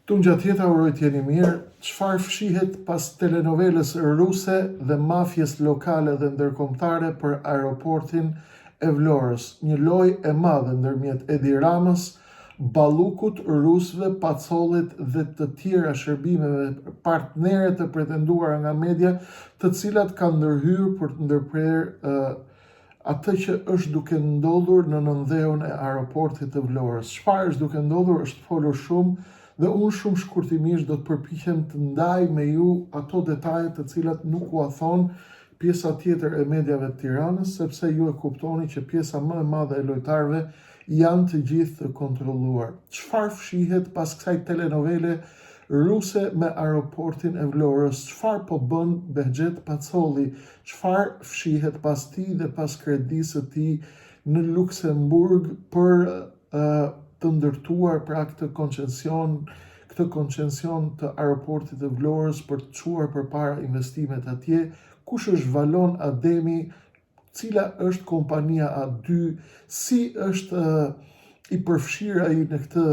Tu gjatë jeta uroj t'jeni mirë, çfarë fshihet pas telenovelës ruse dhe mafjes lokale dhe ndërkombëtare për aeroportin e Vlorës, një lojë e madhe ndërmjet Edi Ramës, Ballukut, rusëve, Pacollit dhe të tjera shërbimeve partnere të pretenduara nga media, të cilat kanë ndërhyrë për të ndërprerë atë që është duke ndodhur në nëndheun e aeroportit të Vlorës. Çfarë është duke ndodhur është folur shumë dhe unë shumë shkurtimisht do të përpiqem të ndaj me ju ato detajet të cilat nuk u a thonë pjesa tjetër e mediave të Tiranës, sepse ju e kuptoni që pjesa më e madhe e lojtarëve janë të gjithë të kontrolluar. Çfarë fshihet pas kësaj telenovele ruse me aeroportin e Vlorës? Çfarë po bën Behxhet Pacolli? Çfarë fshihet pas tij dhe pas kredisë së tij në Luksemburg për të ndërtuar pra këtë koncesion të aeroportit të Vlorës për të çuar përpara investimet atje? Kush është Valon Ademi? Cila është kompania A2? Si është i përfshirë ai në këtë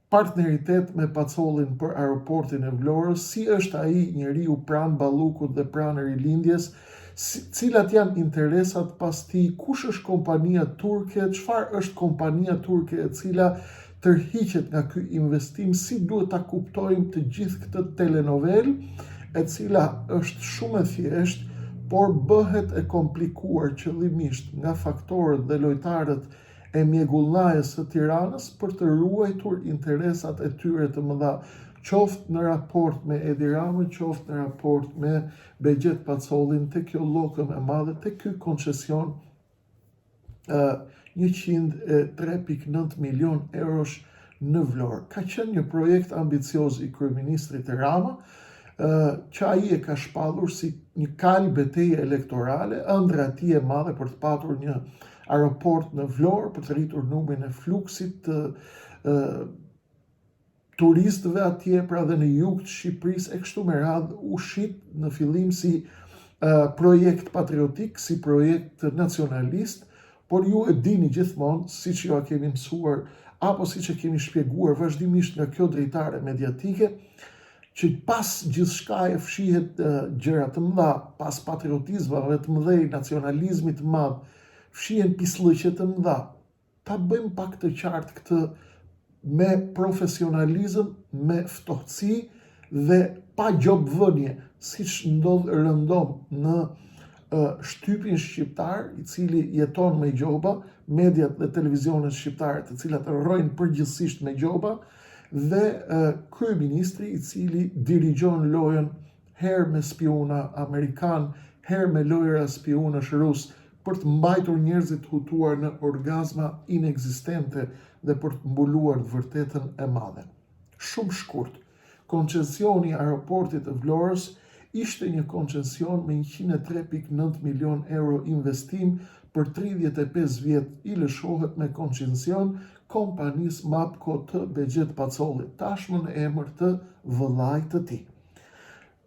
partneritet me Pacollin për aeroportin e Vlorës? Si është ai njeriu pranë Ballukut dhe pranë rilindjes? Cilat janë interesat pas tij? Kush është kompania turke? Çfarë është kompania turke e cila tërhiqet nga ky investim? Si duhet ta kuptojmë të gjithë këtë telenovel, e cila është shumë e thjeshtë, por bëhet e komplikuar qëllimisht nga faktorët dhe lojtarët e mjegullnajës së Tiranës për të ruajtur interesat e tyre të mëdha, qoftë në raport me Edi Ramën, qoftë në raport me Behxhet Pacollin, te kjo llokëm e madhe, te ky koncesion 103.9 milion eurosh në Vlorë. Ka qenë një projekt ambicioz i kryeministrit Rama, që ai e ka shpallur si një kal betejë elektorale, ëndra e tij e madhe për të patur një aeroport në Vlorë, për të rritur numrin e fluksit të turistëve atje, pra dhe në jug të Shqipërisë, e kështu me radhë u shit në fillim si projekt patriotik, si projekt nacionalist, por ju e dini gjithmonë, siç ju a kemi mësuar, apo siç e kemi shpjeguar vazhdimisht nga kjo drejtare mediatike, që pas gjithçkaje fshihet gjëra të mëdha, pas patriotizmave të mëdhej, nacionalizmit të madh, fshihen pislliqe të mëdha. Ta bëjmë pak të qartë këtë me profesionalizëm, me ftohtësi dhe pa gjobvënie, siç ndodh rëndom në shtypin shqiptar, i cili jeton me gjoba, mediat dhe televizionet shqiptare të cilat rrojnë përgjithsisht me gjoba, dhe kryeministri i cili dirigjon lojën herë me spiuna amerikan, herë me lojëra spionësh rus, për të mbajtur njerëzit hutuar në orgazma inekzistente dhe për të mbuluar të vërtetën e madhe. Shumë shkurt, koncesioni i aeroportit të Vlorës ishte një koncesion me 103.9 milion euro investim për 35 vjet, i lëshohet me koncesion kompanisë MAPCO të Behxhet Pacollit, tashmë në emër të vëllait të tij.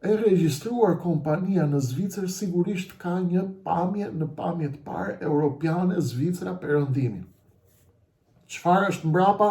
E regjistruar kompania në Zvicër sigurisht ka një pamje në pamje të parë europiane, Zvicra Perëndimi. Çfarë është mbrapa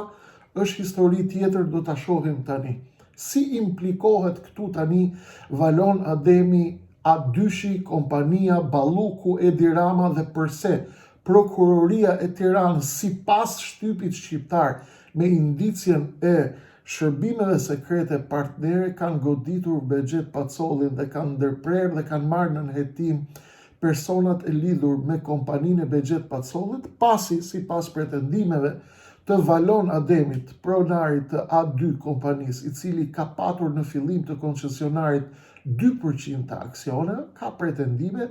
është histori tjetër, do ta shohim tani. Si implikohet këtu tani Valon Ademi, A2-shi, kompania, Balluku, Edi Rama dhe përse Prokuroria e Tiranës, sipas shtypit shqiptar, me indicjen e shërbimeve sekrete partnere, kanë goditur Behxhet Pacollin dhe kanë ndërprerë dhe kanë marrë në hetim personat e lidhur me kompaninë e Behxhet Pacollit, pasi sipas pretendimeve të Valon Ademit, pronarit të A2 kompanisë, i cili ka patur në fillim të koncesionarit 2% të aksione, ka pretendime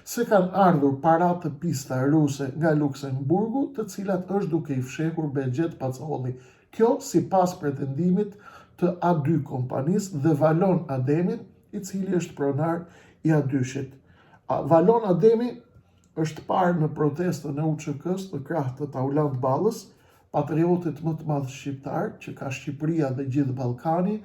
se kanë ardhur parat të pista ruse nga Luksemburgu, të cilat është duke i fshehur Behxhet Pacolli. Kjo sipas pretendimit të A2 kompanisë dhe Valon Ademit, i cili është pronar i A2-shit. Valon Ademi është parë në protestën e UÇK-s në krah të Taulant Ballës, patriotit më të madh shqiptar që ka Shqipëria dhe gjithë Ballkani,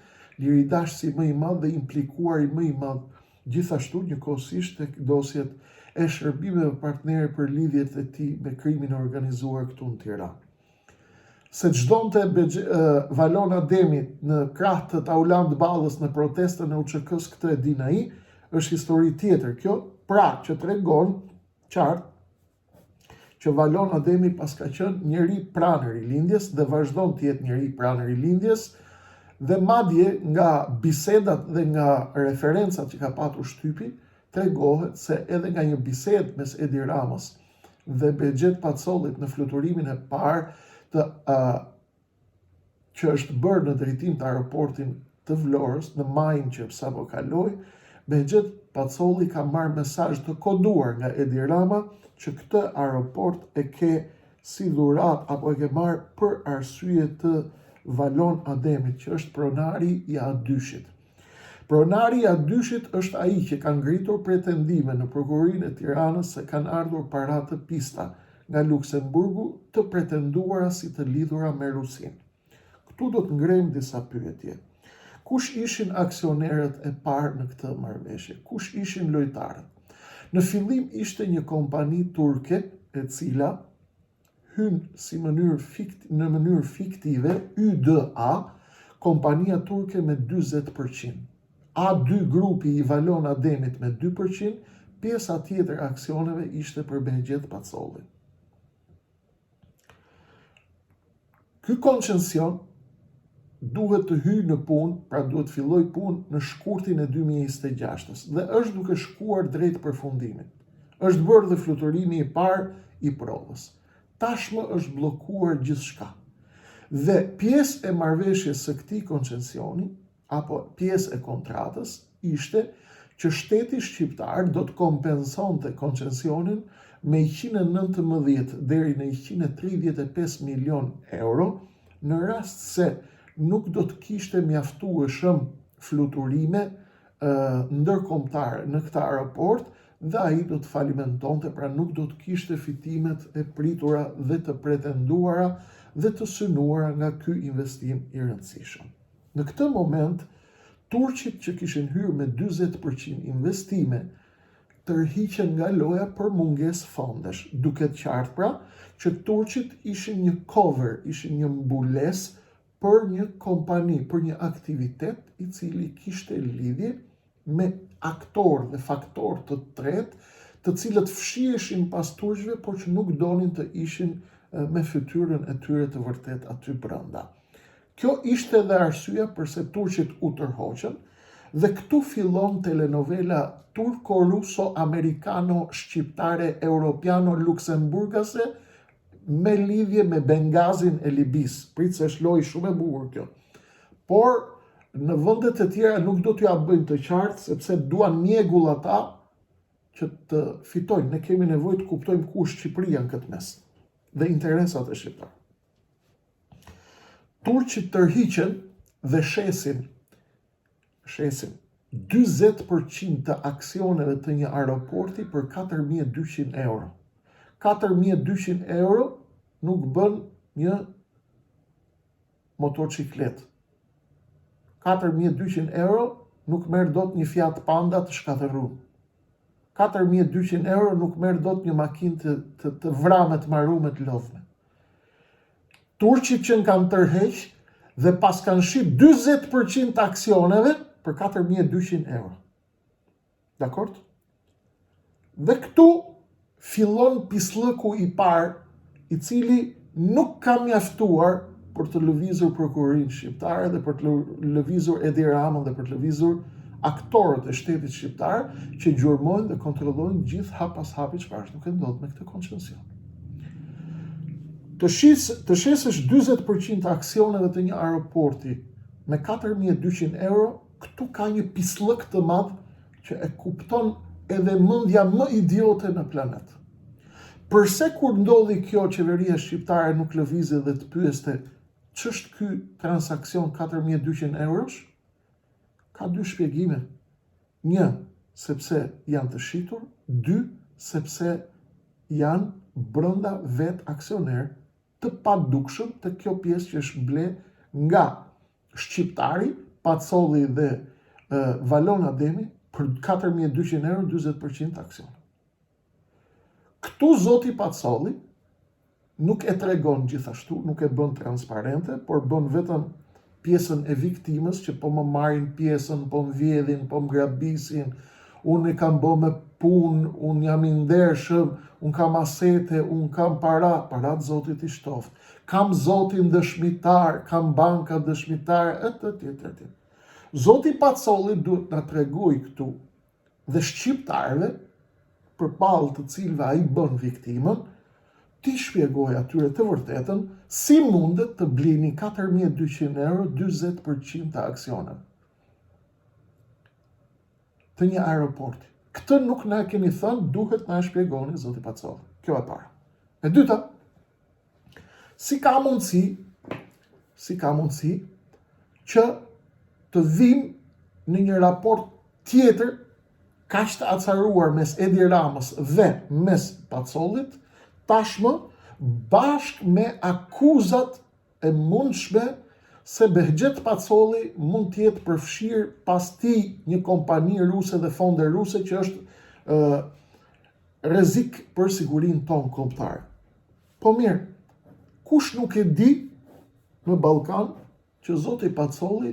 liridashësi më i madh dhe implikuari më i madh, gjithashtu njëkohësisht tek dosjet e shërbimeve partnere për lidhjet e tij me krimin e organizuar këtu në Tiranë. se çdonte Valon Ademi në krah të Tauland Ballës në protestën e UÇK-s, këtë e din ai, është histori tjetër kjo, pra që tregon qartë që Valon Ademi pas ka qenë njeri pranë rilindjes dhe vazhdon të jetë njeri pranë rilindjes, dhe madje nga bisedat dhe nga referencat që ka patur shtypi, tregohet se edhe nga një bisedë mes Edi Ramës dhe Bexhet Pacollit në fluturimin e parë që është bërë në drejtim të aeroportin të Vlorës në majin që sapo kaloi, Bexhet Pacolli ka marrë mesazh të koduar nga Edi Rama që këtë aeroport e ke si dhurat apo e ke marrë për arsye të Valon Ademit, që është pronari i A2-shit. Pronari i A2-shit është ai që ka ngritur pretendime në prokurorinë e Tiranës se kanë ardhur para të pista nga Luksemburgu të pretenduara si të lidhura me Rusinë. Këtu do të ngrejmë disa pyetje. Kush ishin aksionerët e parë në këtë marrëveshje? Kush ishin lojtarët? Në fillim ishte një kompani turke e cila hyn në mënyrë fiktive YDA, kompania turke me 40%. A2 grupi i Valon Ademit me 2%, pjesa tjetër aksioneve ishte për Bexhet Pacolli. Ky koncesion duhet të hyjë në punë, pra duhet të filloj punë në shkurtin e 2026 dhe është duke shkuar drejt përfundimit. Është bërë dhe fluturimi i parë i provës. Tashmë është bllokuar gjithçka. Dhe pjesë e marrëveshjes së këtij koncesioni apo pjesë e kontratës ishte që shteti shqiptar do të kompensonte koncesionin me 119 deri në 135 milion euro në rast se nuk do të kishte mjaftueshëm fluturime ndërkombëtare në këtë aeroport dhe ai do të falimentonte, pra nuk do të kishte fitimet e pritura dhe të pretenduara dhe të synuara nga ky investim i rëndësishëm. Në këtë moment, turqit që kishin hyrë me 40% investime tërhiqen nga loja për mungesë fondesh, duke qartë pra që turqit ishin një cover, ishin një mbulesë për një kompani, për një aktivitet i cili kishte lidhje me aktor dhe faktor të tretë, të cilët fshiheshin pas turqëve, por që nuk donin të ishin me fytyrën e tyre të vërtet aty brenda. Kjo ishte dhe arsyeja pse turqit u tërhoqën dhe këtu fillon telenovela turko-ruso-amerikano-shqiptare-europiano-luksemburgase me lidhje me Bengazin e Libis. Prit se është lojë shumë e bukur kjo. Por në vendet e tjera nuk do t'ja bëjnë të qartë, sepse duan mjegull ata që të fitojnë. Ne kemi nevojë të kuptojmë ku është Shqipëria në këtë mes dhe interesat e shqiptarëve. Turqit tërhiqen dhe shesin 40% të aksioneve të një aeroporti për 4.200 euro. 4.200 euro nuk bën një motociklet. 4.200 euro nuk merr dot një Fiat Panda të shkatërruar. 4.200 euro nuk merr dot një makinë të vramë të marrume të lodhme. Turqit që kanë tërheq dhe pas kanë shit 40% të aksioneve për 4.200 euro. Dakord? Dhe këtu fillon pislëku i parë, i cili nuk ka mjaftuar për të lëvizur prokurorinë shqiptare dhe për të lëvizur Edi Ramën dhe për të lëvizur aktorët e shtetit shqiptar që gjurmojnë dhe kontrollojnë gjithë hap pas hapi çfarë nuk e ndodh me këtë koncesion. Të shesësh 40% aksioneve të një aeroporti me 4.200 euro, këtu ka një pislëk të madh që e kupton edhe mendja më idiote në planet. Përse kur ndodhi kjo, qeveria shqiptare nuk lëvizi dhe të pyeste ç'është ky transaksion 4.200 eurosh? Ka dy shpjegime. 1, sepse janë të shitur, 2, sepse janë brenda vet aksioner të padukshëm të kjo pjesë që është ble nga shqiptari, Pacolli dhe Valon Ademi për 4.200 euro 40% aksion. Këtu zoti Pacolli nuk e tregon gjithashtu, nuk e bën transparente, por bën vetëm pjesën e viktimës që po më marrin pjesën, po më vjedhin, po më grabisin, unë e kam bë me punë, unë jam i ndershëm, unë kam asete, unë kam parat Zotit i shtoft, kam Zotin dëshmitar, kam banka dëshmitar, etj. Zoti Pacolli duhet na tregoj këtu dhe shqiptarëve, përballë të cilëve ai bën viktimën, ti shpjegoj atyre të vërtetën si mundet të blini 4.200 euro 40% të aksioneve të një aeroporti. Këtë nuk na keni thënë, duhet na shpjegoni, zoti Pacolli. Kjo e para. E dyta, si ka mundësi që të vim në një raport tjetër kaq të acaruar mes Edi Ramës dhe mes Pacollit, tashmë bashkë me akuzat e mundshme se Behgjet Pacolli mund të jetë përfshirë pas tij një kompani ruse dhe fonde ruse që është rrezik për sigurinë tonë kombëtare. Po mirë, kush nuk e di në Ballkan që zoti Pacolli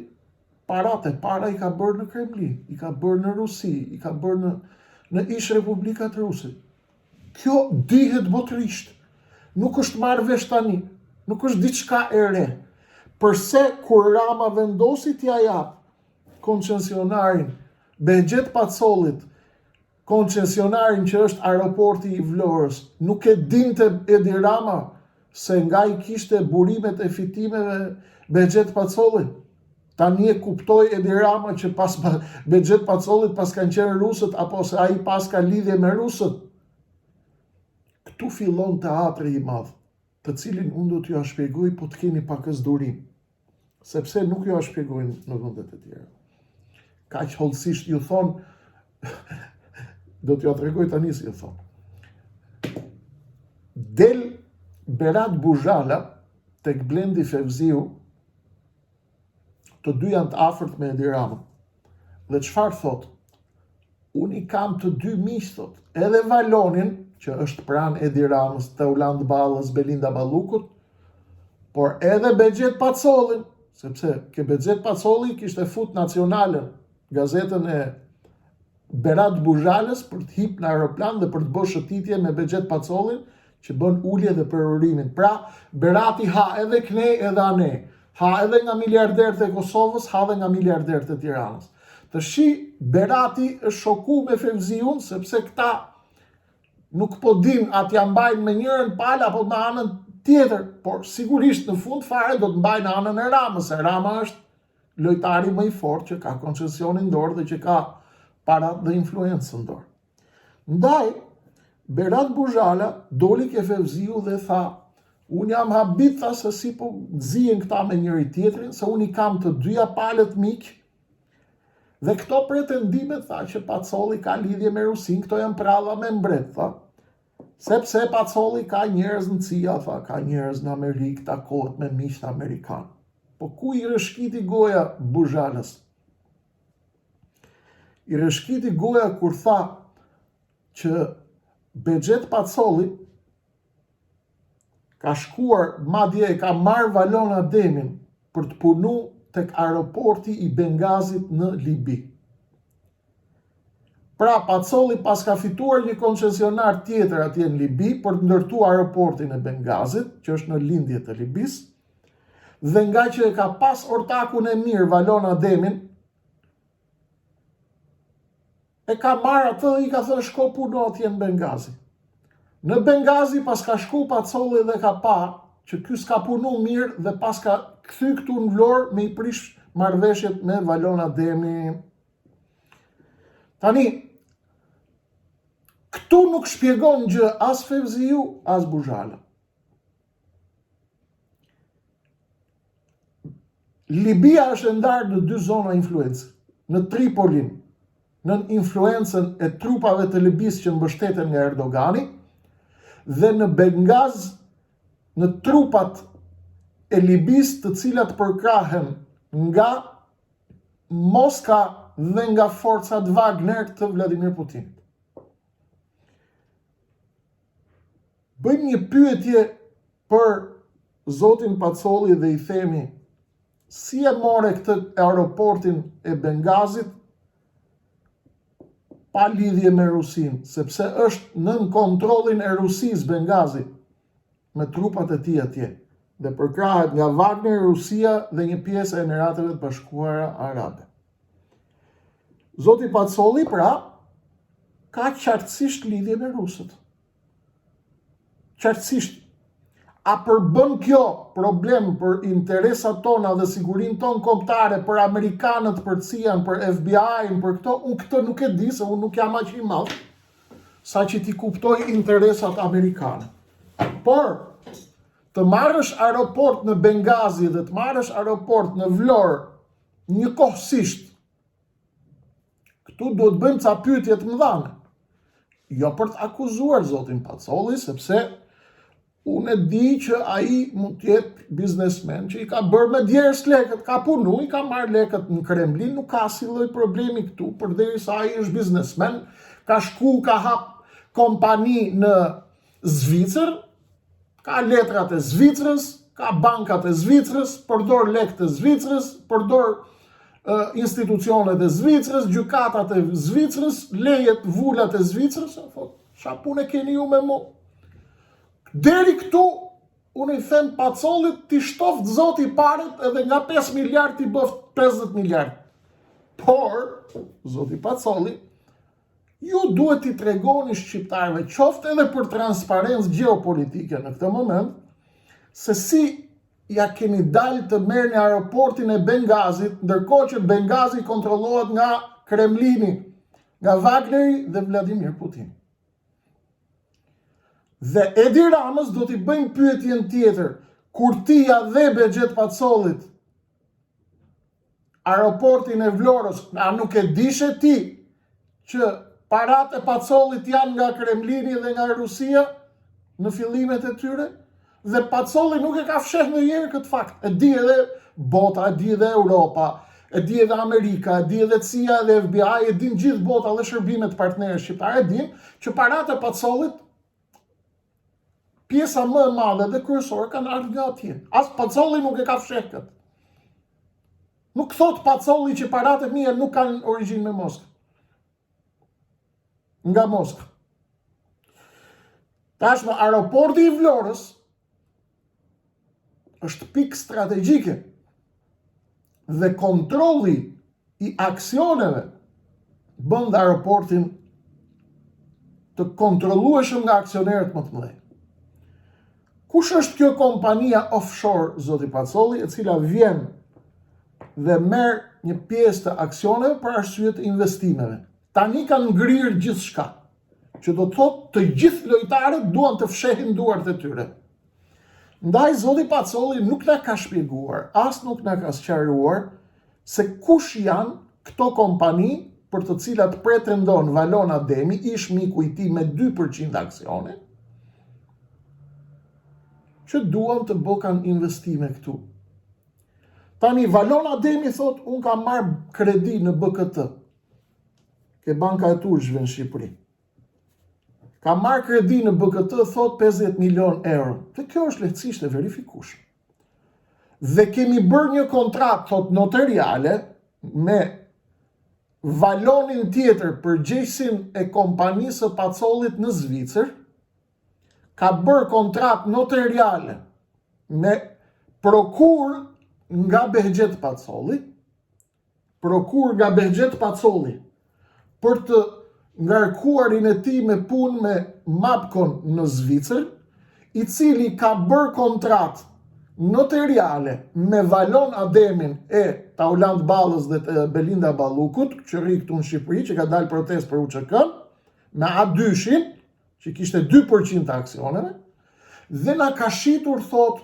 parat e para i ka bërë në Kremlin, i ka bërë në Rusi, i ka bërë në ish Republikat Ruse. Kjo dihet botërisht. Nuk është marrë vesh tani, nuk është diçka e re. Përse kur Rama vendosi t'ia jap koncesionarin Behgjet Pacollit, koncesionarin që është aeroporti i Vlorës, nuk e dinte Edi Rama se nga i kishte burimet e fitimeve Behgjet Pacolli. Tani e kuptoi Edi Rama që pas Behgjet Pacollit pas kanë qenë rusët, apo se ai pas ka lidhje me rusët. Këtu fillon teatri i madh, të cilin unë do t'ju shpjegoj, po të keni pakës durim, sepse nuk ju shpjegoj në vendet e tjera. Kaq hollësisht ju thon, do t'ju tregoj tani si ju thon. Del Berat Buzhala tek Blendi Fevziu, të dy janë të afërt me Edi Ramën. Dhe çfarë thot? Unë i kam të dy miq, thot, edhe Valonin, që është pranë Edi Ramës, Teuland Ballës, Belinda Ballukut, por edhe Behgjet Pacollin, sepse ke Behgjet Pacolli kishte fut Nacionalen, gazetën e Berat Buzhalës, për të hip në aeroplan dhe për të bërë shëtitje me Behgjet Pacollin, që bën ulje dhe përërimin. Pra, Berati ha edhe knej edhe ane. Ha edhe nga miliarderët e Kosovës, ha edhe nga miliarderët e Tiranës. Të shi, Berati është shoku me Fevziun, sepse këta nuk po din atë ja mbajnë me njërën palë apo me anën tjetër, por sigurisht në fund fare do të mbajnë anën e Ramës, e Rama është lojtari më i fortë që ka koncesionin në dorë dhe që ka parat dhe influencën në dorë. Ndaj, Berat Buzhala doli ke Fevziu dhe tha, unë jam habit, tha, se si po zihen këta me njëri tjetrin, se unë i kam të dyja palët miq, dhe këto pretendimet, tha, që Pacolli ka lidhje me Rusin, këto janë prava me mbret, tha, sepse Pacolli ka njerëz në CIA, tha, ka njerëz në Amerikë, takohet me miqtë amerikanë. Po ku i rëshkiti goja Buzhalës? I rëshkiti goja kur tha që Behgjet Pacolli ka shkuar, madje e ka marrë Valon Ademin për të punu tek aeroporti i Bengazit në Libi. Pra, Pacolli pas ka fituar një koncesionar tjetër atje në Libi për të ndërtu aeroportin e Bengazit, që është në lindje të Libis, dhe nga që e ka pas ortakun e mirë Valon Ademin, e ka marrë atë dhe i ka thënë shko puno atje në Bengazi. Në Bengazi pas ka shku Pacolli dhe ka pa që ky s'ka punu mirë dhe pas ka kthy këtu në Vlorë me i prish marrëveshjet me Valon Ademi. Tani, këtu nuk shpjegon gjë as Fevziu, as Buzhala. Libia është ndarë në dy zona influencë, në Tripolin, në influencën e trupave të Libis që mbështeten nga Erdogani, dhe në Bengaz, në trupat e Libis të cilat përkrahen nga Moska dhe nga forcat Wagner të Vladimir Putinit. Bëjmë një pyetje për zotin Pacolli dhe i themi si e more këtë aeroportin e Bengazit pa lidhje me Rusin, sepse është nën kontrollin e Rusisë Bengazi me trupat e tij atje dhe përkrahet nga Wagner, Rusia dhe një pjesë e Emirateve të Bashkuara Arabe. Zoti Pacolli pra ka qartësisht lidhje me rusët. Qartësisht. A përbën kjo problem për interesat tona dhe sigurinë tonë kombëtare, për amerikanët, për CIA-n, për FBI-n, për këto? Unë këtë nuk e di, se unë nuk jam aq i madh sa që ti kuptoj interesat amerikane. Por të marrësh aeroport në Bengazi dhe të marrësh aeroport në Vlorë njëkohësisht, këtu duhet bëjmë ca pyetje të mëdha. Jo për të akuzuar zotin Pacolli, sepse unë e di që ai mund të jetë biznesmen që i ka bërë me djerës lekët, ka punu, i ka marrë lekët në Kremlin, nuk ka si lloj problemi këtu, përderisa ai është biznesmen, ka shku, ka hap kompani në Zvicër, ka letrat e Zvicrës, ka bankat e Zvicrës, përdor lekët e Zvicrës, përdor institucionet e Zvicrës, gjykatat e Zvicrës, lejet, vullat e Zvicrës, çfarë punë keni ju me mua? Deri këtu, unë i them Pacollit t'i shtoft zoti paret edhe nga 5 miliard t'i bëft 50 miliard. Por, zoti Pacolli, ju duhet t'i tregoni shqiptarëve, qoftë edhe për transparencë gjeopolitike në këtë moment, se si ja keni dalë të merrni aeroportin e Bengazit, ndërkohë që Bengazi kontrollohet nga Kremlini, nga Wagneri dhe Vladimir Putin. Dhe Edi Ramës do t'i bëjmë pyetjen tjetër, kur ti ja dhe Bexhet Pacollit aeroportin e Vlorës, a nuk e dishe ti që parat e Pacollit janë nga Kremlini dhe nga Rusia në fillimet e tyre? Dhe Pacolli nuk e ka fsheh ndonjëherë këtë fakt. E di edhe bota, e di edhe Europa, e di edhe Amerika, e di edhe CIA dhe FBI, e din gjithë bota dhe shërbimet partnerë shqiptare, e din që parat e Pacollit pjesa më e madhe dhe kryesore kanë ardhur nga atje. As Pacolli nuk e ka fsheh këtë. Nuk thot Pacolli që paratë e mia nuk kanë origjinë me Moskë. Nga Moskë. Tashmë aeroporti i Vlorës është pikë strategjike dhe kontrolli i aksioneve bën aeroportin të kontrollueshëm nga aksionerët më të mëdhenj. Kush është kjo kompania offshore, zoti Pacolli, e cila vjen dhe merr një pjesë të aksioneve për arsye të investimeve? Tani kanë ngrirë gjithçka, që do të thotë të gjithë lojtarët duan të fshehin duart e tyre. Ndaj zoti Pacolli nuk na ka shpjeguar, as nuk na ka sqaruar se kush janë këto kompani për të cilat pretendon Valon Ademi, ish miku i tij me 2% aksione, që duan të bëkan investime këtu. Tani Valon Ademi thot, unë kam marrë kredi në BKT, ke banka e turqve në Shqipëri. Ka marrë kredi në BKT, thot 50 milion euro. Dhe kjo është lehtësisht e verifikueshme. Dhe kemi bërë një kontratë, thot notariale, me Valonin tjetër për gjejsin e kompanisë së Pacollit në Zvicër, ka bërë kontratë notariale me prokur nga Bexhet Pacolli, për të ngarkuarin e tij me punë me Mapcon në Zvicër, i cili ka bërë kontratë notariale me Valon Ademin e Taulant Ballës dhe të Belinda Ballukut, që rri këtu në Shqipëri, që ka dalë protestë për UÇK-n, me A2-shin, që kishte 2% të aksioneve, dhe na ka shitur, thot,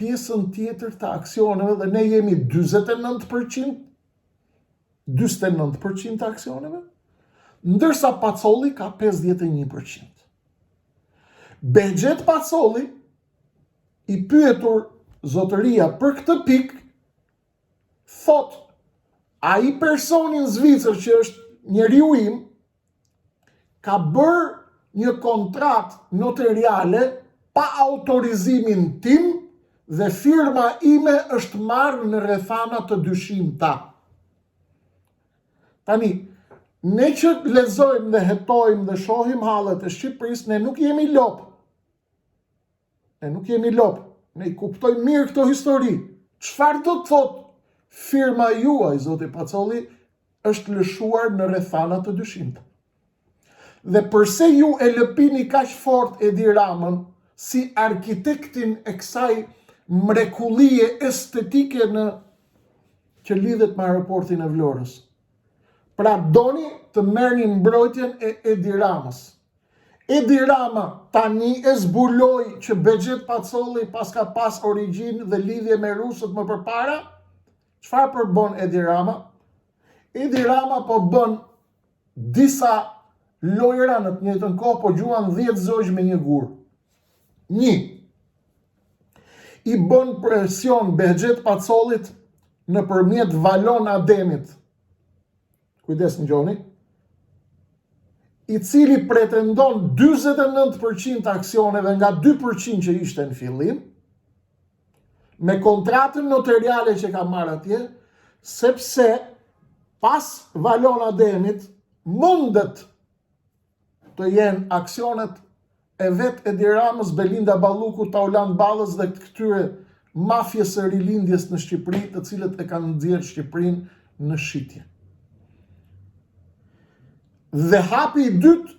pjesën tjetër të aksioneve dhe ne jemi 49% të aksioneve, ndërsa Pacolli ka 51%. Bexhet Pacolli, i pyetur zotëria për këtë pikë, thot, ai personi në Zvicër që është njeriu im, ka bërë një kontratë notariale pa autorizimin tim dhe firma ime është marrë në rrethana të dyshimta. Tani, ne që lexojmë dhe hetojmë dhe shohim hallet e Shqipërisë, ne nuk jemi lop. Ne I kuptojmë mirë këto histori. Çfarë do të thotë firma juaj, zoti Pacolli, është lëshuar në rrethana të dyshimta? Dhe përse ju e lëpini kaq fort Edi Ramën si arkitektin e kësaj mrekullie estetike që lidhet me aeroportin e Vlorës? Pra doni të merrni mbrojtjen e Edi Ramës. Edi Rama tani e zbuloi që Bexhet Pacolli paska pas origjinë dhe lidhje me rusët më përpara. Çfarë përbën Edi Rama? Edi Rama po bën disa lojra në të njëjtën kohë, po gjuan 10 zogj me një gur. 1. I bën presion Bexhet Pacollit nëpërmjet Valon Ademit. Kujdes në gjoni. I cili pretendon 49% aksioneve nga 2% që ishte në fillim, me kontratën notariale që ka marrë atje, sepse pas Valon Ademit mundet të jenë aksionet e vet Edi Ramës, Belinda Balluku, Tauland Ballës dhe të këtyre mafjes së rilindjes në Shqipëri, të cilët e kanë nxjerrë Shqipërinë në shitje. Dhe hapi I dytë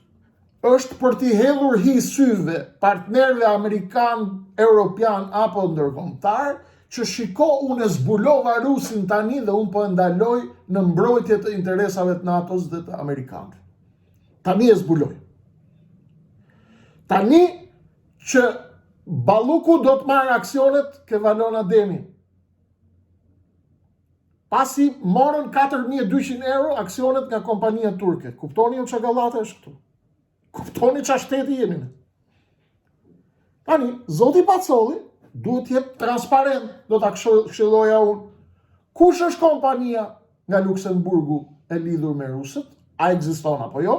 është për t'i hedhur hi syve partnerëve amerikan, europian apo ndërkombëtar, që shiko unë e zbulova rusin tani dhe unë po e ndaloj në mbrojtje të interesave të NATO-s dhe të amerikanëve. Tani e zbuloj. Tani që Balluku do të marrë aksionet ke Valon Ademi. Pasi morën 4.200 euro aksionet nga kompania turke. Kuptoni ju çka gallate është këtu? Kuptoni çfarë shteti jemi ne? Tani, zoti Pacolli duhet të jetë transparent, do ta këshilloja unë. Kush është kompania nga Luksemburgu e lidhur me rusët? A ekziston apo jo?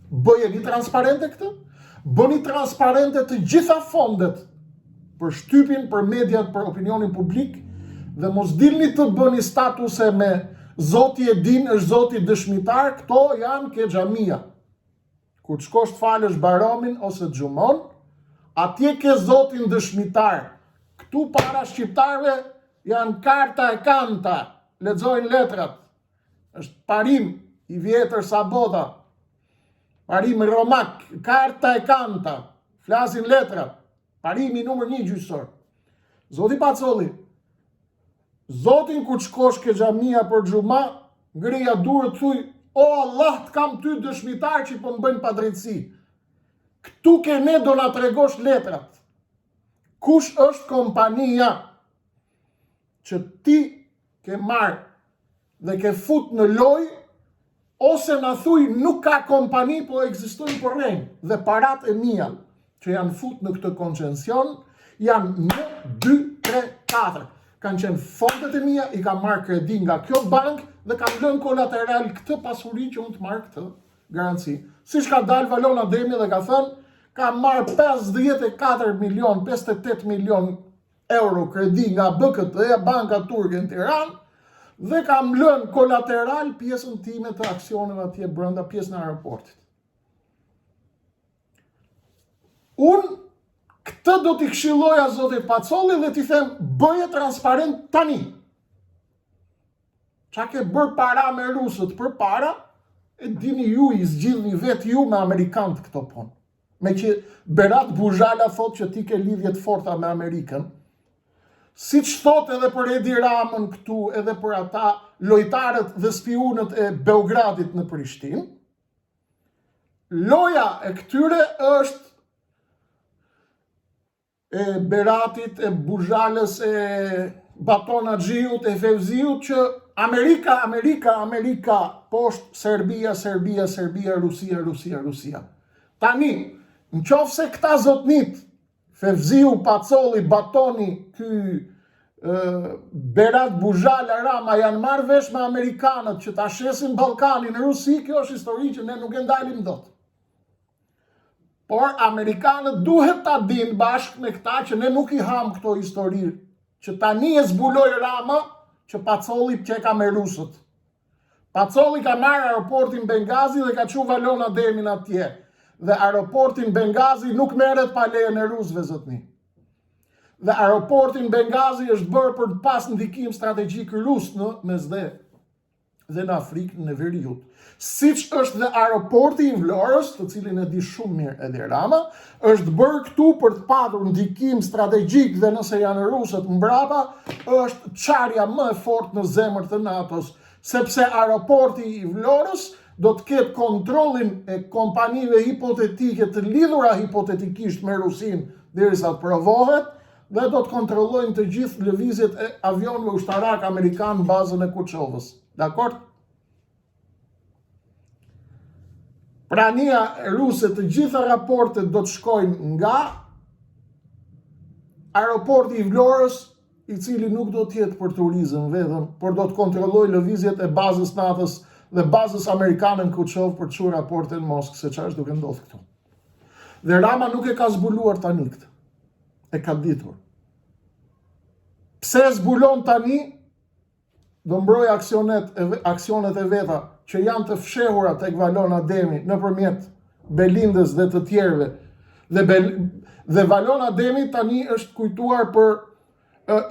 Bëjeni transparente këtë? Bëni transparente të gjitha fondet për shtypin, për mediat, për opinionin publik, dhe mos dilni të bëni statuse me zoti e din është zoti dëshmitar, këto janë ke xhamia. Kur të shkosh të falësh Baramin ose Xhumon, atje ke zotin dëshmitar. Këtu para shqiptarëve janë karta e kanta, lexojnë letrat. Është parim I vjetër Sabota, parim Romak, karta e kanta, flasin letrat, parimi numër 1 gjyqësor. Zoti Pacolli, zotin kur të shkosh ke xhamia për xhuma, ngreja durët thuj, o Allah të kam ty dëshmitar që po më bëjnë padrejtësi. Këtu ke ne do na tregosh letrat. Kush është kompania që ti ke marrë dhe ke fut në loj, ose na thuj nuk ka kompani, po ekzistojnë për rejnë, dhe parat e mia që janë fut në këtë koncesion janë 1, 2, 3, 4. Kanë qenë fondet e mia, I kam marrë kredi nga kjo bank dhe kam lënë kolateral këtë pasuri që unë të marrë këtë garanci. Siç ka dalë Valon Ademi dhe ka thënë, kam marrë 54 milion, 58 milion euro kredi nga BKT, banka turke në Tiranë, dhe kam lënë kolateral pjesën time të aksioneve atje brenda, pjesën e aeroportit. Unë këtë do t'i këshilloja zotit Pacolli dhe t'i them, bëje transparent tani. Qa ke bërë para me rusët për para, e dini ju, I zgjidhni vetë ju me amerikanët këto punë. Me që Berat Buzhala thot që ti ke lidhjet forta me Amerikën, si që thot edhe për Edi Ramën këtu, edhe për ata lojtarët dhe spionët e Beogradit në Prishtinë, loja e këtyre është e Beratit, e Buzhalës, e Baton Haxhiut, e Fevziut, që Amerika, poshtë Serbia, Rusia. Tani, në qoftë se këta zotnit, Fevziu, Pacolli, Batoni, Berat, Buzhala, Rama, janë marrë vesh me amerikanët që ta shesin Ballkanin në Rusi, kjo është histori që ne nuk e ndalim dot. Por Amerikanët duhet ta dinë bashkë me këta që ne nuk i ham këto histori, që tani e zbuloi Rama që Pacolli pqeka me rusët. Pacolli ka marrë aeroportin Bengazi dhe ka çu Valon Ademin atje. Dhe aeroportin Bengazi nuk merret pa lejen e rusëve, zotni. Dhe aeroportin Bengazi është bërë për të pas ndikim strategjik rus në Mesdhe dhe në Afrikën e Veriut. Siç është dhe aeroporti i Vlorës, të cilin e di shumë mirë edhe Rama, është bërë këtu për të patur ndikim strategjik dhe nëse janë rusët mbrapa, është çarja më e fortë në zemër të NATO-s, sepse aeroporti i Vlorës do të ketë kontrollin e kompanive hipotetike të lidhura hipotetikisht me Rusin derisa të provohet, dhe do të kontrollojnë të gjithë lëvizjet e avionëve ushtarak amerikan në bazën e Kuçovës. Dakor? Prania ruse të gjitha raportet do të shkojnë nga aeroporti i Vlorës, i cili nuk do të jetë për turizëm vetëm, por do të kontrollojë lëvizjet e bazës NATO-s dhe bazës amerikane në Kuçovë për të çuar raporte në Moskë se çfarë është duke ndodhur këtu. Dhe Rama nuk e ka zbuluar tani këtë. E ka ditur. Pse zbulon tani, do mbroj aksionet e veta që janë të fshehura tek Valon Ademi nëpërmjet Belindës dhe të tjerëve. Dhe Valon Ademi tani është kujtuar për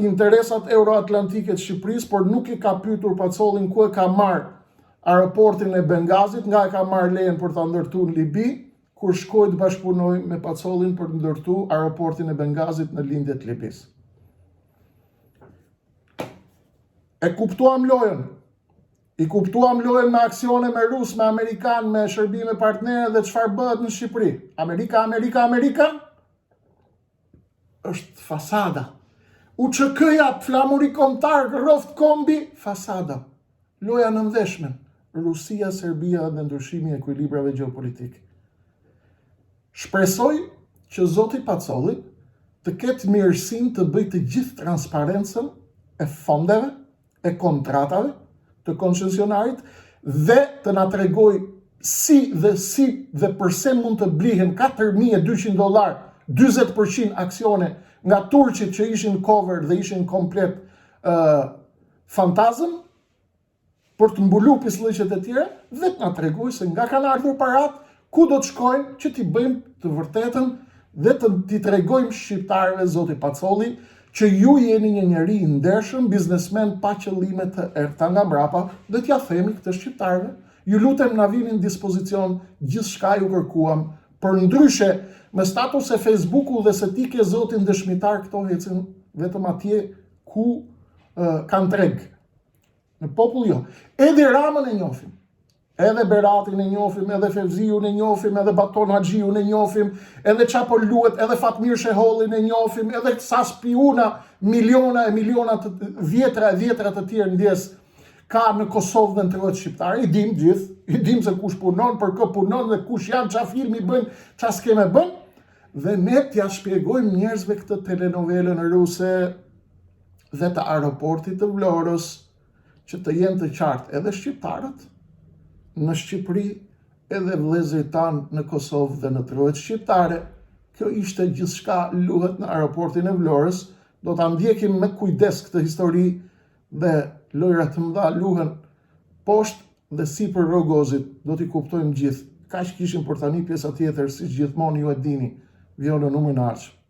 interesat euroatlantike të Shqipërisë, por nuk i ka pyetur Pacollin ku e ka marrë aeroportin e Bengazit, nga e ka marrë lejen për ta ndërtuar në Libi, kur shkoi të bashkëpunoj me Pacollin për të ndërtuar aeroportin e Bengazit në lindje të Libisë. E kuptuam lojën. I kuptuam lojën me aksione me Rus, me Amerikan, me shërbime partnere dhe çfarë bëhet në Shqipëri. Amerika është fasada. UÇK-ja, flamuri kombëtar, rroft kombi, fasada. Loja në ndeshme. Rusia, Serbia dhe ndryshimi i ekuilibrave gjeopolitik. Shpresoj që zoti Pacolli të ketë mirësinë të bëjë të gjithë transparencën e fondeve, e kontratave të koncesionarit dhe të na tregoj si dhe përse mund të blihen $4.200, 40% aksione nga turqit që ishin cover dhe ishin komplet fantazëm për të mbulu pislliqet e tjera dhe të na tregoj se nga kanë ardhur parat, ku do të shkojnë që t'i bëjmë të vërtetën dhe t'i tregojmë shqiptarëve, zoti Pacolli, që ju jeni një njeri i ndershëm, biznesmen pa qëllime të errta nga mbrapa, dhe t'ja themi këtë shqiptarëve. Ju lutem na vini në dispozicion, gjithçka ju kërkuam, për ndryshe me status e Facebooku dhe se ti ke zotin dëshmitar, këto ecën vetëm atje ku kanë treg. Në popull jo. Edhe Ramën e njohim. Edhe Beratin e njohim, edhe Fevziun e njohim, edhe Baton Haxhiun e njohim, edhe Çapo Luet, edhe Fatmir Shehollin e njohim, edhe sa spiuna, miliona e miliona vjetra të tjerë ndjes ka në Kosovë dhe në të shqiptare. I dim gjithë, i dim se kush punon, për kë punon dhe kush janë, çfarë filmi bëjnë, çfarë skeme bën, dhe ne t'ja shpjegojmë njerëzve këtë telenovelën ruse dhe të aeroportit të Vlorës, që të jenë të qartë edhe shqiptarët në Shqipëri, edhe vëllezërit tanë në Kosovë dhe në trojet shqiptare. Kjo ishte gjithçka luhet në aeroportin e Vlorës. Do ta ndjekim me kujdes këtë histori dhe lojrat të mëdha luhen poshtë dhe sipër Rogozit. Do t'i kuptojmë gjithë. Kaq kishim për tani, pjesa tjetër, siç gjithmonë ju e dini, vjonë numrin e ardhshëm.